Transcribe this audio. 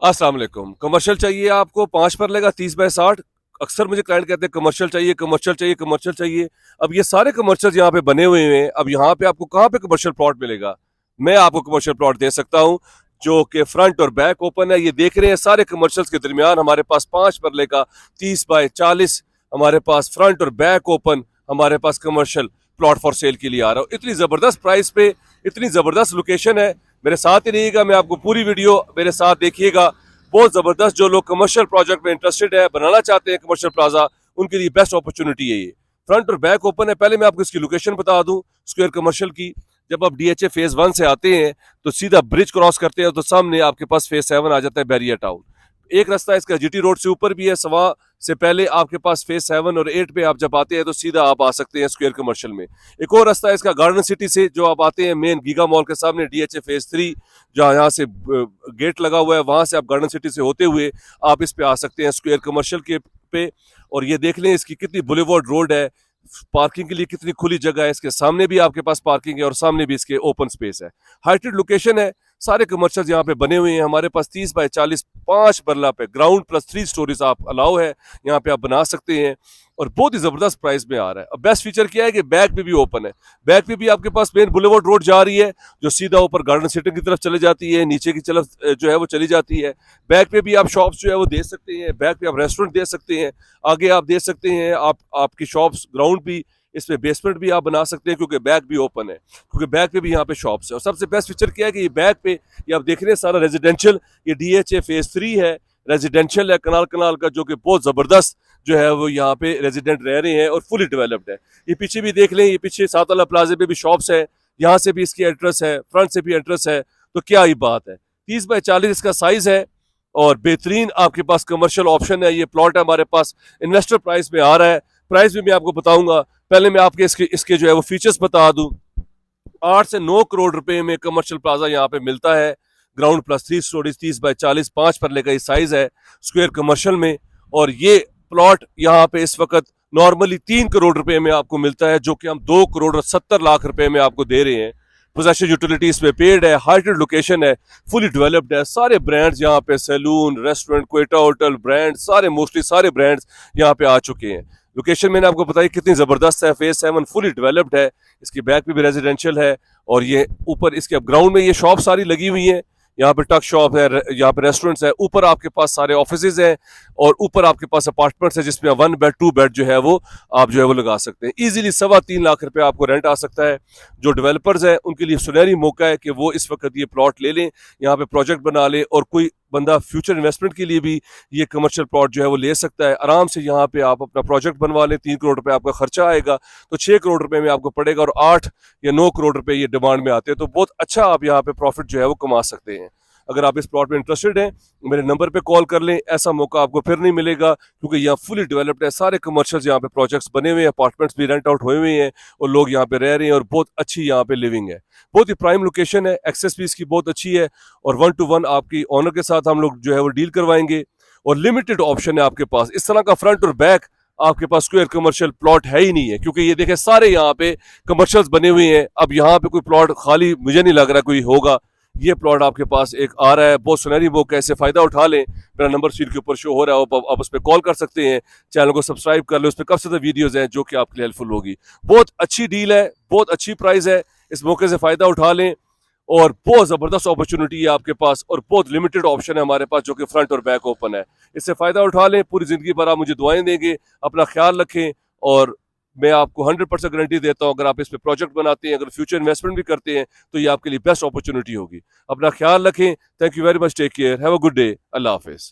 अस्सलाम वालेकुम। कमर्शियल चाहिए आपको 5 पर लेगा 30/60। अक्सर मुझे क्लाइंट कहते हैं कमर्शियल चाहिए, कमर्शियल चाहिए, कमर्शियल चाहिए। अब ये सारे कमर्शियल यहाँ पे बने हुए हैं। अब यहाँ पे आपको कहाँ पे कमर्शियल प्लॉट मिलेगा? मैं आपको कमर्शियल प्लॉट दे सकता हूँ जो कि फ्रंट और बैक ओपन है। ये देख रहे हैं सारे कमर्शियल्स के दरमियान हमारे पास 5 पर लेगा 30/40 हमारे पास फ्रंट और बैक ओपन हमारे पास कमर्शियल प्लॉट फॉर सेल के लिए आ रहा हूँ। इतनी जबरदस्त प्राइस पे, इतनी जबरदस्त लोकेशन है। मेरे साथ ही रहिएगा, मैं आपको पूरी वीडियो मेरे साथ देखिएगा। बहुत जबरदस्त। जो लोग कमर्शियल प्रोजेक्ट में इंटरेस्टेड है, बनाना चाहते हैं कमर्शियल प्लाजा, उनके लिए बेस्ट अपॉर्चुनिटी है ये। फ्रंट और बैक ओपन है। पहले मैं आपको इसकी लोकेशन बता दूं स्क्वायर कमर्शियल की। जब आप डीएचए फेज 1 से आते हैं तो सीधा ब्रिज क्रॉस करते हैं तो सामने आपके पास फेज 7 आ जाता है, बैरियर टाउन। एक रास्ता इसका जीटी रोड से ऊपर भी है, सवा से पहले आपके पास फेज 7 और 8 पे आप जब आते हैं तो सीधा आप आ सकते हैं स्क्वायर कमर्शियल में। एक और रास्ता है इसका गार्डन सिटी से, जो आप आते हैं मेन गीगा मॉल के सामने डीएचए फेज 3 जहाँ यहाँ से गेट लगा हुआ है, वहां से आप गार्डन सिटी से होते हुए आप इस पे आ सकते हैं स्क्वायर कमर्शियल के पे। और ये देख लें इसकी कितनी बुलेवार्ड रोड है, पार्किंग के लिए कितनी खुली जगह है। इसके सामने भी आपके पास पार्किंग है और सामने भी इसके ओपन स्पेस है। हाइटेड लोकेशन है। सारे कमर्शियल यहाँ पे बने हुए हैं। हमारे पास 30/40 5 बरला पे ग्राउंड प्लस 3 स्टोरीज आप अलाउ है, यहाँ पे आप बना सकते हैं और बहुत ही जबरदस्त प्राइस में आ रहा है। अब बेस्ट फीचर क्या है कि बैक पे भी ओपन है। बैक पे भी आपके पास मेन बुलेवार्ड रोड जा रही है जो सीधा ऊपर गार्डन सिटी की तरफ चले जाती है, नीचे की तरफ जो है वो चली जाती है। बैक पे भी आप शॉप्स जो है वो दे सकते हैं, बैक पे आप रेस्टोरेंट दे सकते हैं, आगे आप दे सकते हैं आप आपकी शॉप्स ग्राउंड भी, इसमें बेसमेंट भी आप बना सकते हैं क्योंकि बैक भी ओपन है, क्योंकि बैक पे भी यहाँ पे शॉप्स है। और सबसे बेस्ट फीचर क्या है कि ये बैक पे ये आप देख रहे हैं सारा रेजिडेंशियल, ये डीएचए फेज 3 है, रेजिडेंशियल है कनाल कनाल का, जो कि बहुत जबरदस्त जो है वो यहाँ पे रेजिडेंट रह रहे हैं और फुली डेवलप्ड है। ये पीछे भी देख लें, ये पीछे सातला प्लाजे पे भी शॉप्स है, यहाँ से भी इसकी एड्रेस है, फ्रंट से भी एड्रेस है। तो क्या ही बात है। 30/40 इसका साइज है और बेहतरीन आपके पास कमर्शियल ऑप्शन है। ये प्लॉट है हमारे पास, इन्वेस्टर प्राइस में आ रहा है। प्राइस भी मैं आपको बताऊंगा। पहले मैं आपके इसके जो है वो फीचर्स बता दूं। 8 से 9 करोड़ रुपए में कमर्शियल प्लाजा यहाँ पे मिलता है। ग्राउंड प्लस 3 स्टोरीज, 30/40 5 पर लेकर साइज है स्क्वायर कमर्शियल में। और ये प्लॉट यहाँ पे इस वक्त नॉर्मली 3 करोड़ रुपए में आपको मिलता है, जो कि हम 2 करोड़ और 70 लाख रुपए में आपको दे रहे हैं। पोजेशन यूटिलिटीज पे पेड है, हाइटेड लोकेशन है, फुली डेवलप्ड है। सारे ब्रांड्स यहाँ पे, सैलून, रेस्टोरेंट, क्वेटा होटल, ब्रांड सारे, मोस्टली सारे ब्रांड्स यहाँ पे आ चुके हैं। लोकेशन मैंने आपको बताई कितनी जबरदस्त है। फेज 7 फुली डेवलप्ड है, इसकी बैक पे भी रेजिडेंशियल है और ये ऊपर इसके ग्राउंड में ये शॉप सारी लगी हुई है। यहाँ पे टक शॉप है, यहाँ पे रेस्टोरेंट्स है, ऊपर आपके पास सारे ऑफिसेज हैं और ऊपर आपके पास अपार्टमेंट्स है जिसमें 1 बेड 2 बेड जो है वो आप जो है वो लगा सकते हैं। इजीली 3.25 लाख रुपए आपको रेंट आ सकता है। जो डेवलपर्स हैं उनके लिए सुनहरी मौका है कि वो इस वक्त ये प्लॉट ले लें, यहाँ पे प्रोजेक्ट बना लें और कोई बंदा फ्यूचर इन्वेस्टमेंट के लिए भी ये कमर्शियल प्लॉट जो है वो ले सकता है आराम से। यहाँ पे आप अपना प्रोजेक्ट बनवा लें, 3 करोड़ रुपए आपका खर्चा आएगा तो 6 करोड़ रुपए में आपको पड़ेगा और 8 या 9 करोड़ रुपए ये डिमांड में आते हैं तो बहुत अच्छा आप यहाँ पे प्रॉफिट जो है वो कमा सकते हैं। अगर आप इस प्लॉट में इंटरेस्टेड हैं मेरे नंबर पे कॉल कर लें। ऐसा मौका आपको फिर नहीं मिलेगा क्योंकि यहाँ फुली डेवलप्ड है। सारे कमर्शियल यहाँ पे प्रोजेक्ट्स बने हुए हैं, अपार्टमेंट्स भी रेंट आउट हुए हुए हैं और लोग यहाँ पे रह रहे हैं और बहुत अच्छी यहाँ पे लिविंग है। बहुत ही प्राइम लोकेशन है, एक्सेस भी इसकी बहुत अच्छी है और 1 to 1 आपकी ऑनर के साथ हम लोग जो है वो डील करवाएंगे और लिमिटेड ऑप्शन है आपके पास। इस तरह का फ्रंट और बैक आपके पास स्क्वायर कमर्शियल प्लॉट है ही नहीं है क्योंकि ये देखें सारे यहाँ पे कमर्शियल्स बने हुए हैं। अब यहाँ पे कोई प्लॉट खाली मुझे नहीं लग रहा कोई होगा। ये प्लॉट आपके पास एक आ रहा है, बहुत सुनहरी मौका है, इससे फायदा उठा लें। मेरा नंबर स्क्रीन के ऊपर शो हो रहा है, आप उस पर कॉल कर सकते हैं। चैनल को सब्सक्राइब कर लें, उस पर काफी ज़्यादा वीडियोज़ हैं जो कि आपके लिए हेल्पफुल होगी। बहुत अच्छी डील है, बहुत अच्छी प्राइस है, इस मौके से फायदा उठा लें और बहुत ज़बरदस्त अपॉर्चुनिटी है आपके पास और बहुत लिमिटेड ऑप्शन है हमारे पास जो कि फ्रंट और बैक ओपन है। इससे फ़ायदा उठा लें। पूरी ज़िंदगी भर आप मुझे दुआएं देंगे। अपना ख्याल रखें और मैं आपको 100% गारंटी देता हूं अगर आप इस पे प्रोजेक्ट बनाते हैं, अगर फ्यूचर इन्वेस्टमेंट भी करते हैं तो ये आपके लिए बेस्ट अपॉर्चुनिटी होगी। अपना ख्याल रखें। Thank you very much. Take care. Have a good day. अल्लाह हाफिज़।